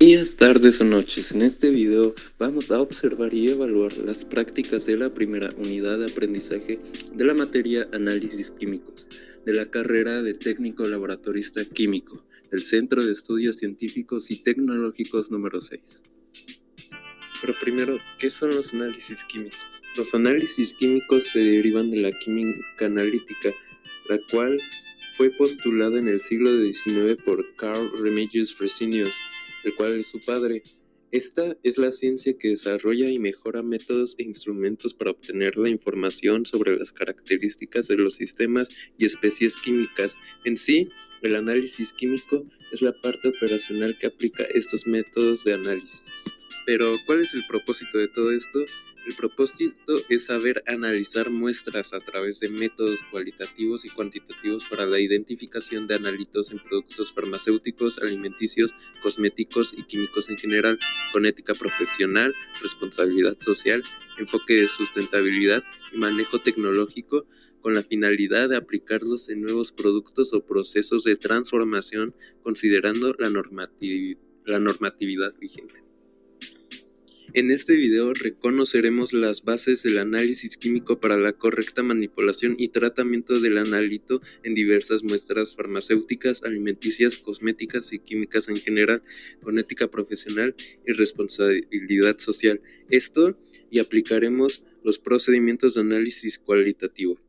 Días, tardes o noches. En este video vamos a observar y evaluar las prácticas de la primera unidad de aprendizaje de la materia Análisis Químicos, de la carrera de Técnico Laboratorista Químico, del Centro de Estudios Científicos y Tecnológicos número 6. Pero primero, ¿qué son los análisis químicos? Los análisis químicos se derivan de la química analítica, la cual fue postulada en el siglo XIX por Carl Remigius Fresenius, el cual es su padre. Esta es la ciencia que desarrolla y mejora métodos e instrumentos para obtener la información sobre las características de los sistemas y especies químicas. En sí, el análisis químico es la parte operacional que aplica estos métodos de análisis. Pero, ¿cuál es el propósito de todo esto? El propósito es saber analizar muestras a través de métodos cualitativos y cuantitativos para la identificación de analitos en productos farmacéuticos, alimenticios, cosméticos y químicos en general, con ética profesional, responsabilidad social, enfoque de sustentabilidad y manejo tecnológico, con la finalidad de aplicarlos en nuevos productos o procesos de transformación, considerando la normatividad vigente. En este video reconoceremos las bases del análisis químico para la correcta manipulación y tratamiento del analito en diversas muestras farmacéuticas, alimenticias, cosméticas y químicas en general, con ética profesional y responsabilidad social. Esto y aplicaremos los procedimientos de análisis cualitativo.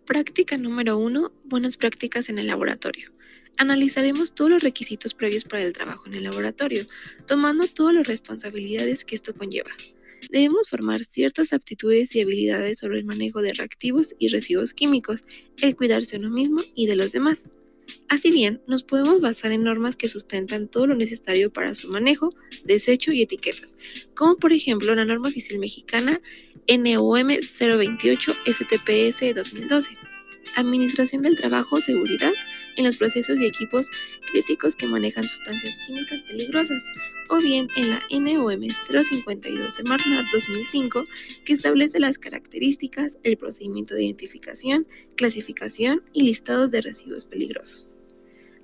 Práctica número 1. Buenas prácticas en el laboratorio. Analizaremos todos los requisitos previos para el trabajo en el laboratorio, tomando todas las responsabilidades que esto conlleva. Debemos formar ciertas aptitudes y habilidades sobre el manejo de reactivos y residuos químicos, el cuidarse uno mismo y de los demás. Así bien, nos podemos basar en normas que sustentan todo lo necesario para su manejo, desecho y etiquetas, como por ejemplo la norma oficial mexicana NOM 028 STPS 2012. Administración del trabajo, seguridad en los procesos y equipos críticos que manejan sustancias químicas peligrosas, o bien en la NOM 052 Semarnat 2005, que establece las características, el procedimiento de identificación, clasificación y listados de residuos peligrosos.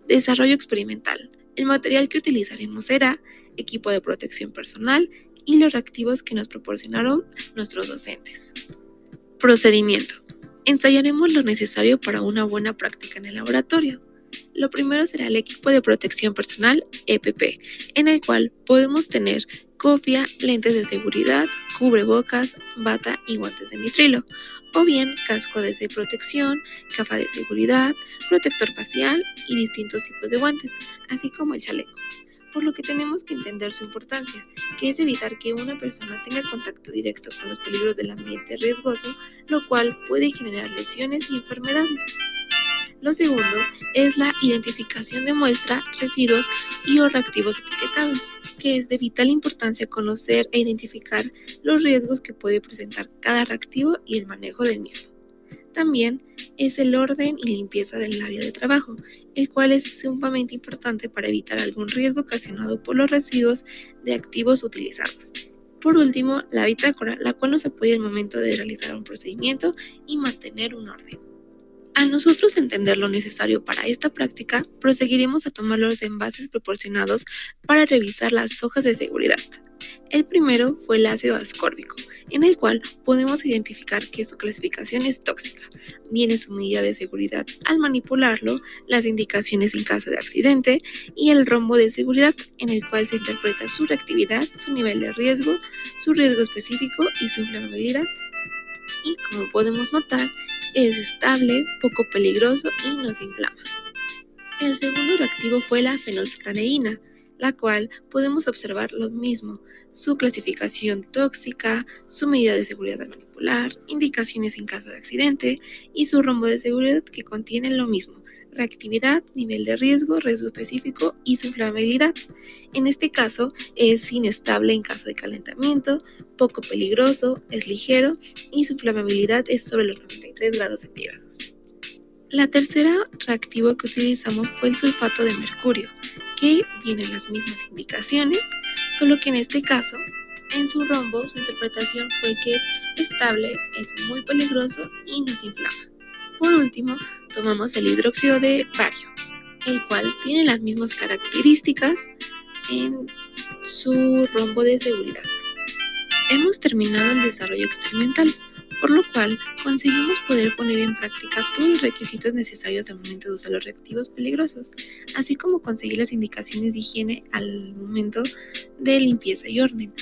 Desarrollo experimental. El material que utilizaremos será equipo de protección personal y los reactivos que nos proporcionaron nuestros docentes. Procedimiento. Ensayaremos lo necesario para una buena práctica en el laboratorio. Lo primero será el equipo de protección personal EPP, en el cual podemos tener cofia, lentes de seguridad, cubrebocas, bata y guantes de nitrilo, o bien casco de protección, gafa de seguridad, protector facial y distintos tipos de guantes, así como el chaleco. Por lo que tenemos que entender su importancia, que es evitar que una persona tenga contacto directo con los peligros del ambiente riesgoso, lo cual puede generar lesiones y enfermedades. Lo segundo es la identificación de muestra, residuos y o reactivos etiquetados, que es de vital importancia conocer e identificar los riesgos que puede presentar cada reactivo y el manejo del mismo. También es el orden y limpieza del área de trabajo, el cual es sumamente importante para evitar algún riesgo ocasionado por los residuos de activos utilizados. Por último, la bitácora, la cual nos apoya al momento de realizar un procedimiento y mantener un orden. Al nosotros entender lo necesario para esta práctica, proseguiremos a tomar los envases proporcionados para revisar las hojas de seguridad. El primero fue el ácido ascórbico, en el cual podemos identificar que su clasificación es tóxica. Viene su medida de seguridad al manipularlo, las indicaciones en caso de accidente y el rombo de seguridad, en el cual se interpreta su reactividad, su nivel de riesgo, su riesgo específico y su inflamabilidad. Y como podemos notar, es estable, poco peligroso y no se inflama. El segundo reactivo fue la fenolftaleína, la cual podemos observar lo mismo, su clasificación tóxica, su medida de seguridad al manipular, indicaciones en caso de accidente y su rombo de seguridad que contiene lo mismo, reactividad, nivel de riesgo específico y su inflamabilidad. En este caso es inestable en caso de calentamiento, poco peligroso, es ligero y su inflamabilidad es sobre los 93 grados centígrados. La tercera reactivo que utilizamos fue el sulfato de mercurio, que vienen las mismas indicaciones, solo que en este caso, en su rombo, su interpretación fue que es estable, es muy peligroso y nos inflama. Por último, tomamos el hidróxido de bario, el cual tiene las mismas características en su rombo de seguridad. Hemos terminado el desarrollo experimental, por lo cual conseguimos poder poner en práctica todos los requisitos necesarios al momento de usar los reactivos peligrosos, así como conseguir las indicaciones de higiene al momento de limpieza y orden,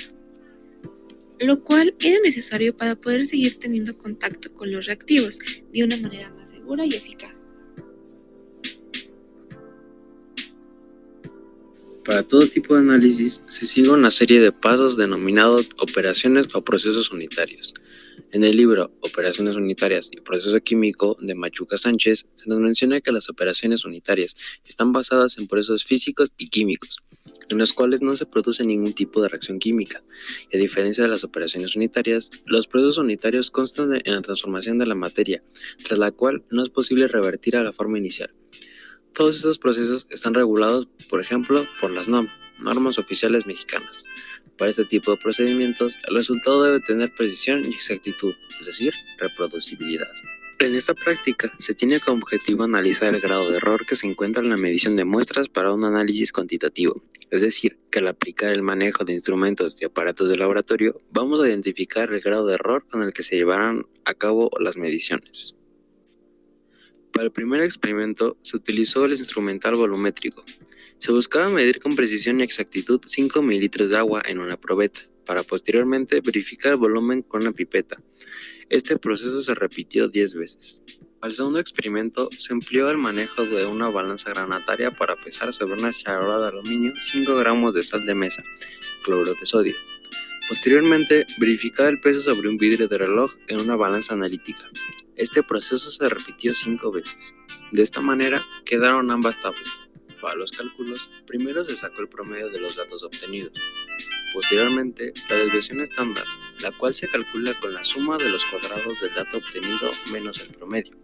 lo cual era necesario para poder seguir teniendo contacto con los reactivos de una manera más segura y eficaz. Para todo tipo de análisis se sigue una serie de pasos denominados operaciones o procesos unitarios. En el libro Operaciones unitarias y proceso químico de Machuca Sánchez se nos menciona que las operaciones unitarias están basadas en procesos físicos y químicos, en los cuales no se produce ningún tipo de reacción química. Y a diferencia de las operaciones unitarias, los procesos unitarios constan en la transformación de la materia, tras la cual no es posible revertir a la forma inicial. Todos estos procesos están regulados, por ejemplo, por las normas oficiales mexicanas. Para este tipo de procedimientos, el resultado debe tener precisión y exactitud, es decir, reproducibilidad. En esta práctica, se tiene como objetivo analizar el grado de error que se encuentra en la medición de muestras para un análisis cuantitativo, es decir, que al aplicar el manejo de instrumentos y aparatos de laboratorio, vamos a identificar el grado de error con el que se llevarán a cabo las mediciones. Para el primer experimento se utilizó el instrumental volumétrico. Se buscaba medir con precisión y exactitud 5 mililitros de agua en una probeta, para posteriormente verificar el volumen con una pipeta. Este proceso se repitió 10 veces. Para el segundo experimento se empleó el manejo de una balanza granataria para pesar sobre una charola de aluminio 5 gramos de sal de mesa, cloruro de sodio. Posteriormente, verificar el peso sobre un vidrio de reloj en una balanza analítica. Este proceso se repitió 5 veces. De esta manera, quedaron ambas tablas. Para los cálculos, primero se sacó el promedio de los datos obtenidos. Posteriormente, la desviación estándar, la cual se calcula con la suma de los cuadrados del dato obtenido menos el promedio.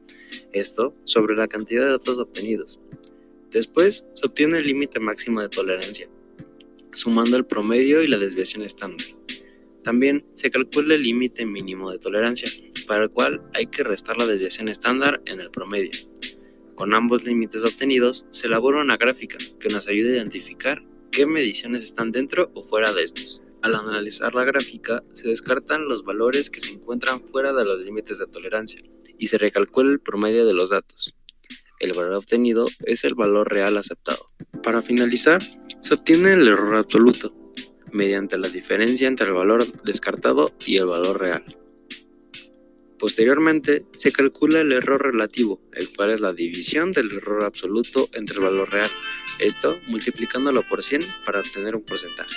Esto sobre la cantidad de datos obtenidos. Después, se obtiene el límite máximo de tolerancia, sumando el promedio y la desviación estándar. También se calcula el límite mínimo de tolerancia, para el cual hay que restar la desviación estándar en el promedio. Con ambos límites obtenidos, se elabora una gráfica que nos ayuda a identificar qué mediciones están dentro o fuera de estos. Al analizar la gráfica, se descartan los valores que se encuentran fuera de los límites de tolerancia y se recalcula el promedio de los datos. El valor obtenido es el valor real aceptado. Para finalizar, se obtiene el error absoluto, mediante la diferencia entre el valor descartado y el valor real. Posteriormente, se calcula el error relativo, el cual es la división del error absoluto entre el valor real, esto multiplicándolo por 100 para obtener un porcentaje.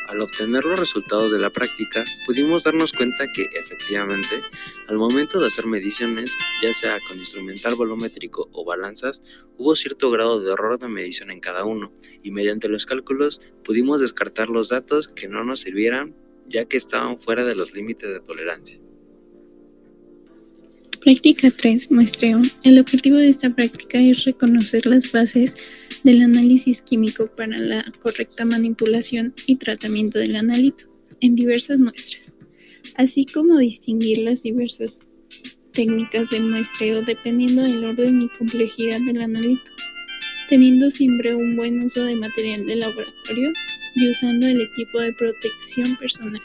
Al obtener los resultados de la práctica, pudimos darnos cuenta que, efectivamente, al momento de hacer mediciones, ya sea con instrumental volumétrico o balanzas, hubo cierto grado de error de medición en cada uno, y mediante los cálculos pudimos descartar los datos que no nos sirvieran, ya que estaban fuera de los límites de tolerancia. Práctica 3. Muestreo. El objetivo de esta práctica es reconocer las bases del análisis químico para la correcta manipulación y tratamiento del analito en diversas muestras, así como distinguir las diversas técnicas de muestreo dependiendo del orden y complejidad del analito, teniendo siempre un buen uso de material de laboratorio y usando el equipo de protección personal.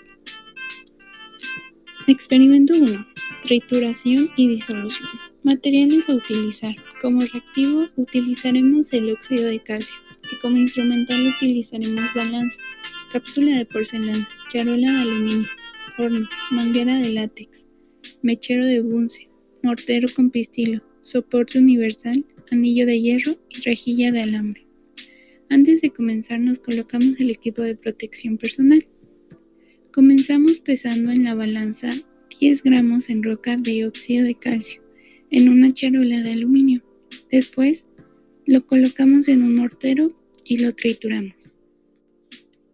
Experimento 1. Trituración y disolución. Materiales a utilizar. Como reactivo utilizaremos el óxido de calcio y como instrumental utilizaremos balanza, cápsula de porcelana, charola de aluminio, horno, manguera de látex, mechero de Bunsen, mortero con pistilo, soporte universal, anillo de hierro y rejilla de alambre. Antes de comenzar nos colocamos el equipo de protección personal. Comenzamos pesando en la balanza 10 gramos en roca de óxido de calcio en una charola de aluminio. Después lo colocamos en un mortero y lo trituramos.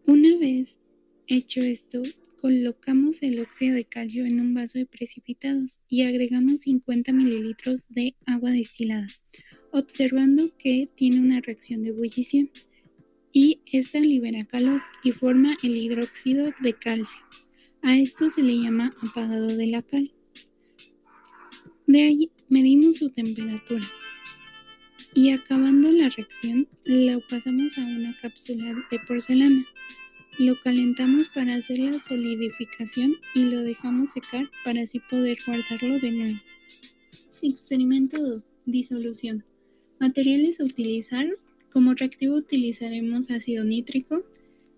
Una vez hecho esto, colocamos el óxido de calcio en un vaso de precipitados y agregamos 50 mililitros de agua destilada, observando que tiene una reacción de ebullición y esta libera calor y forma el hidróxido de calcio. A esto se le llama apagado de la cal. De ahí medimos su temperatura y acabando la reacción lo pasamos a una cápsula de porcelana. Lo calentamos para hacer la solidificación y lo dejamos secar para así poder guardarlo de nuevo. Experimento 2. Disolución. Materiales a utilizar. Como reactivo utilizaremos ácido nítrico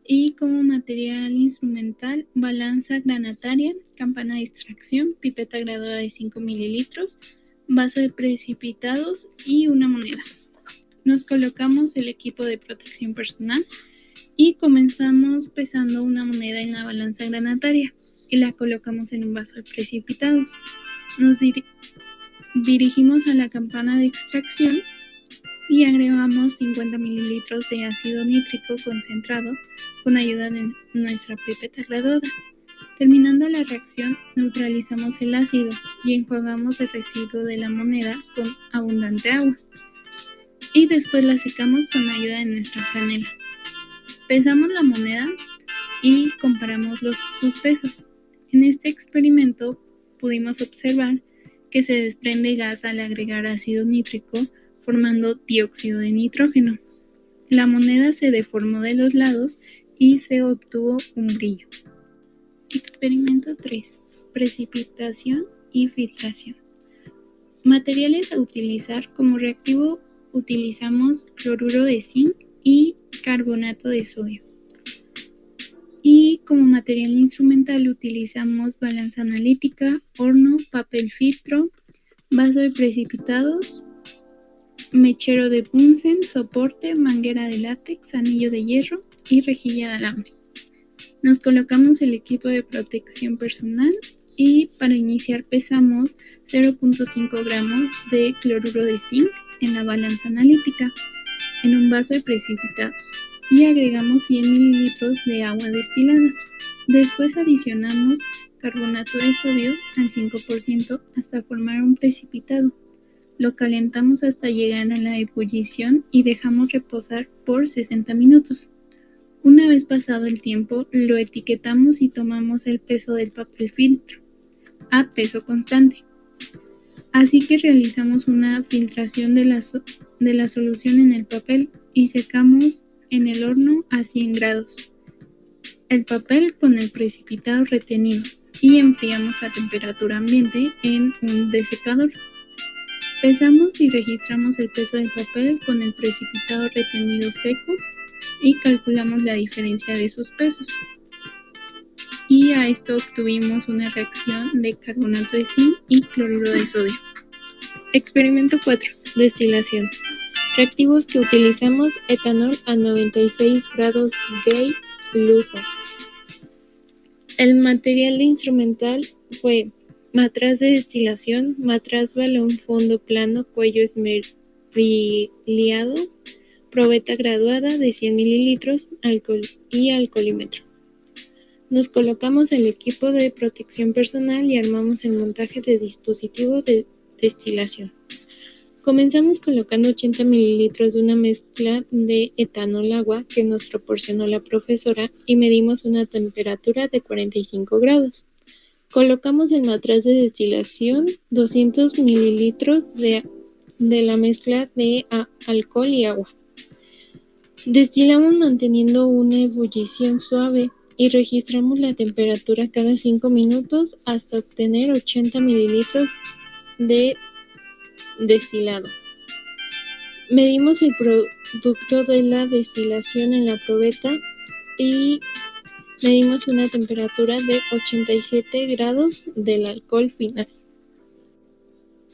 y como material instrumental balanza granataria, campana de extracción, pipeta graduada de 5 mililitros, vaso de precipitados y una moneda. Nos colocamos el equipo de protección personal y comenzamos pesando una moneda en la balanza granataria y la colocamos en un vaso de precipitados. Nos dirigimos a la campana de extracción y agregamos 50 mililitros de ácido nítrico concentrado con ayuda de nuestra pipeta graduada. Terminando la reacción, neutralizamos el ácido y enjuagamos el residuo de la moneda con abundante agua. Y después la secamos con ayuda de nuestra franela. Pesamos la moneda y comparamos sus pesos. En este experimento pudimos observar que se desprende gas al agregar ácido nítrico, formando dióxido de nitrógeno. La moneda se deformó de los lados y se obtuvo un brillo. Experimento 3. Precipitación y filtración. Materiales a utilizar. Como reactivo utilizamos cloruro de zinc y carbonato de sodio. Y como material instrumental utilizamos balanza analítica, horno, papel filtro, vaso de precipitados, mechero de Bunsen, soporte, manguera de látex, anillo de hierro y rejilla de alambre. Nos colocamos el equipo de protección personal y para iniciar pesamos 0.5 gramos de cloruro de zinc en la balanza analítica en un vaso de precipitados y agregamos 100 mililitros de agua destilada. Después adicionamos carbonato de sodio al 5% hasta formar un precipitado. Lo calentamos hasta llegar a la ebullición y dejamos reposar por 60 minutos. Una vez pasado el tiempo, lo etiquetamos y tomamos el peso del papel filtro a peso constante. Así que realizamos una filtración de la solución en el papel y secamos en el horno a 100 grados el papel con el precipitado retenido y enfriamos a temperatura ambiente en un desecador. Pesamos y registramos el peso del papel con el precipitado retenido seco y calculamos la diferencia de sus pesos. Y a esto obtuvimos una reacción de carbonato de zinc y cloruro de sodio. Experimento 4. Destilación. Reactivos que utilizamos: etanol a 96 grados Gay Lussac. El material instrumental fue matraz de destilación, matraz balón fondo plano cuello esmerilado, probeta graduada de 100 mililitros, alcohol y alcoholímetro. Nos colocamos el equipo de protección personal y armamos el montaje de dispositivo de destilación. Comenzamos colocando 80 mililitros de una mezcla de etanol-agua que nos proporcionó la profesora y medimos una temperatura de 45 grados. Colocamos el matraz de destilación, 200 mililitros de la mezcla de alcohol y agua. Destilamos manteniendo una ebullición suave y registramos la temperatura cada 5 minutos hasta obtener 80 mililitros de destilado. Medimos el producto de la destilación en la probeta y medimos una temperatura de 87 grados del alcohol final.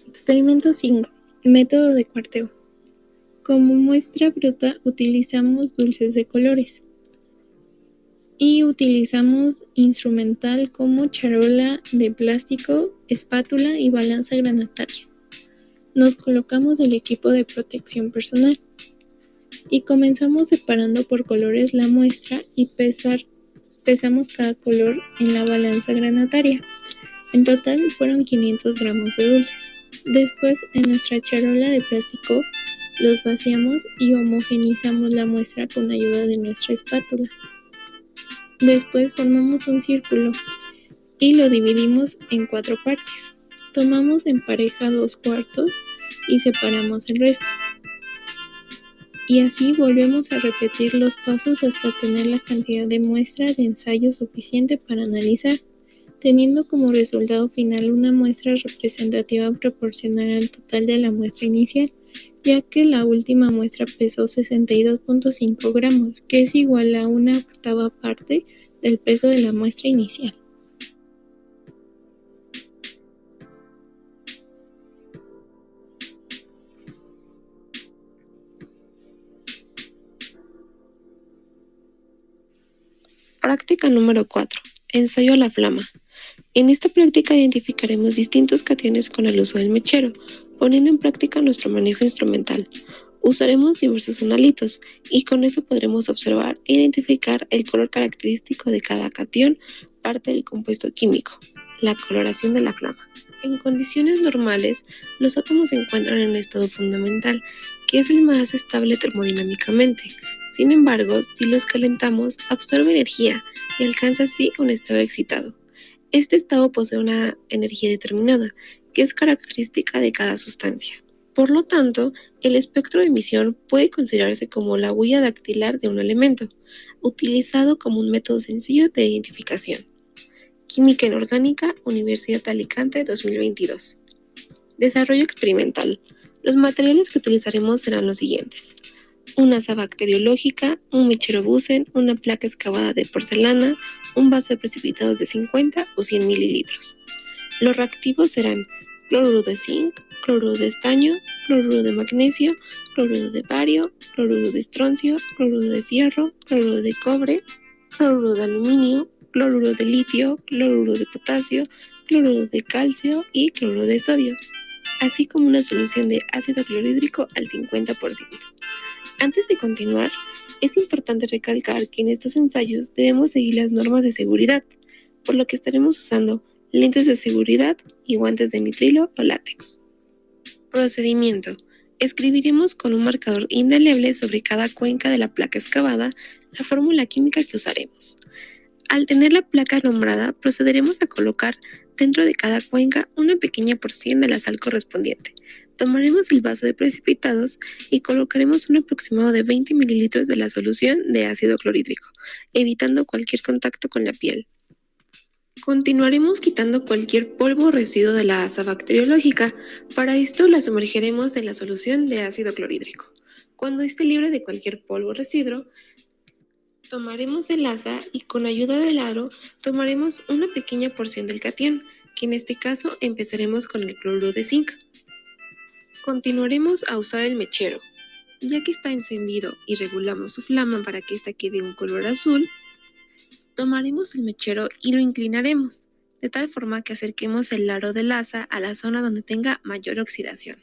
Experimento 5. Método de cuarteo. Como muestra bruta utilizamos dulces de colores y utilizamos instrumental como charola de plástico, espátula y balanza granataria. Nos colocamos el equipo de protección personal y comenzamos separando por colores la muestra y pesamos cada color en la balanza granataria. En total fueron 500 gramos de dulces. Después en nuestra charola de plástico los vaciamos y homogenizamos la muestra con ayuda de nuestra espátula. Después formamos un círculo y lo dividimos en 4 partes. Tomamos en pareja 2/4 y separamos el resto. Y así volvemos a repetir los pasos hasta tener la cantidad de muestra de ensayo suficiente para analizar, teniendo como resultado final una muestra representativa proporcional al total de la muestra inicial, ya que la última muestra pesó 62.5 gramos, que es igual a 1/8 parte del peso de la muestra inicial. Práctica número 4. Ensayo a la flama. En esta práctica identificaremos distintos cationes con el uso del mechero, poniendo en práctica nuestro manejo instrumental. Usaremos diversos analitos y con eso podremos observar e identificar el color característico de cada catión, parte del compuesto químico, la coloración de la flama. En condiciones normales, los átomos se encuentran en estado fundamental, que es el más estable termodinámicamente. Sin embargo, si los calentamos, absorbe energía y alcanza así un estado excitado. Este estado posee una energía determinada, que es característica de cada sustancia. Por lo tanto, el espectro de emisión puede considerarse como la huella dactilar de un elemento, utilizado como un método sencillo de identificación. Química Inorgánica, Universidad de Alicante, 2022. Desarrollo experimental. Los materiales que utilizaremos serán los siguientes: una asa bacteriológica, un mechero Bunsen, una placa excavada de porcelana, un vaso de precipitados de 50 o 100 mililitros. Los reactivos serán cloruro de zinc, cloruro de estaño, cloruro de magnesio, cloruro de bario, cloruro de estroncio, cloruro de fierro, cloruro de cobre, cloruro de aluminio, cloruro de litio, cloruro de potasio, cloruro de calcio y cloruro de sodio, así como una solución de ácido clorhídrico al 50%. Antes de continuar, es importante recalcar que en estos ensayos debemos seguir las normas de seguridad, por lo que estaremos usando lentes de seguridad y guantes de nitrilo o látex. Procedimiento. Escribiremos con un marcador indeleble sobre cada cuenca de la placa excavada la fórmula química que usaremos. Al tener la placa nombrada, procederemos a colocar dentro de cada cuenca una pequeña porción de la sal correspondiente. Tomaremos el vaso de precipitados y colocaremos un aproximado de 20 mililitros de la solución de ácido clorhídrico, evitando cualquier contacto con la piel. Continuaremos quitando cualquier polvo o residuo de la asa bacteriológica. Para esto la sumergiremos en la solución de ácido clorhídrico. Cuando esté libre de cualquier polvo o residuo, tomaremos el asa y con ayuda del aro tomaremos una pequeña porción del catión, que en este caso empezaremos con el cloruro de zinc. Continuaremos a usar el mechero. Ya que está encendido y regulamos su flama para que ésta quede un color azul, tomaremos el mechero y lo inclinaremos, de tal forma que acerquemos el aro del asa a la zona donde tenga mayor oxidación.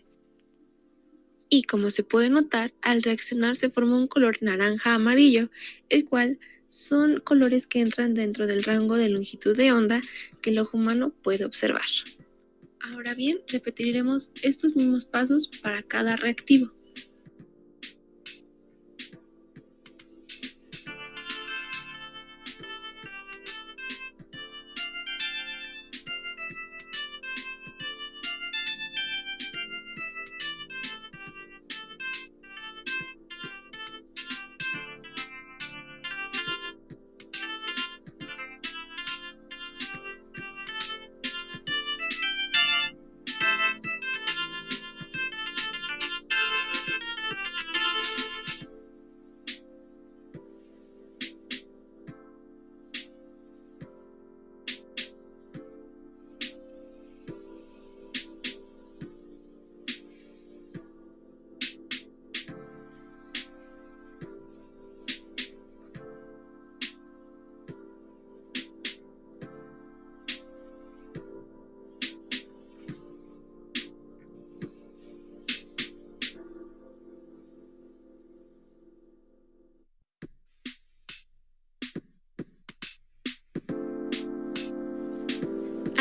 Y como se puede notar, al reaccionar se forma un color naranja-amarillo, el cual son colores que entran dentro del rango de longitud de onda que el ojo humano puede observar. Ahora bien, repetiremos estos mismos pasos para cada reactivo.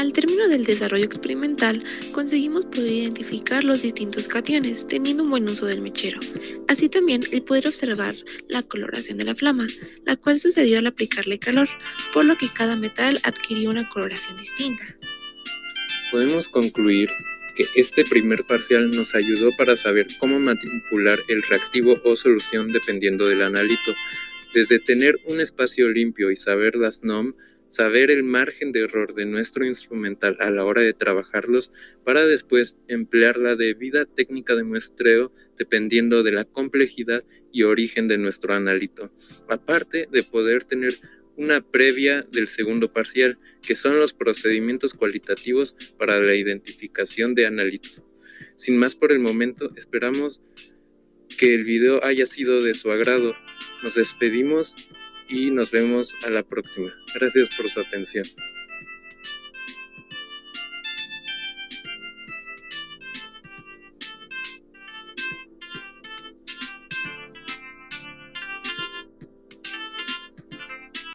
Al término del desarrollo experimental, conseguimos poder identificar los distintos cationes, teniendo un buen uso del mechero. Así también el poder observar la coloración de la flama, la cual sucedió al aplicarle calor, por lo que cada metal adquirió una coloración distinta. Podemos concluir que este primer parcial nos ayudó para saber cómo manipular el reactivo o solución dependiendo del analito, desde tener un espacio limpio y saber las NOM, saber el margen de error de nuestro instrumental a la hora de trabajarlos, para después emplear la debida técnica de muestreo dependiendo de la complejidad y origen de nuestro analito, aparte de poder tener una previa del segundo parcial, que son los procedimientos cualitativos para la identificación de analitos. Sin más por el momento, esperamos que el video haya sido de su agrado. Nos despedimos y nos vemos a la próxima. Gracias por su atención.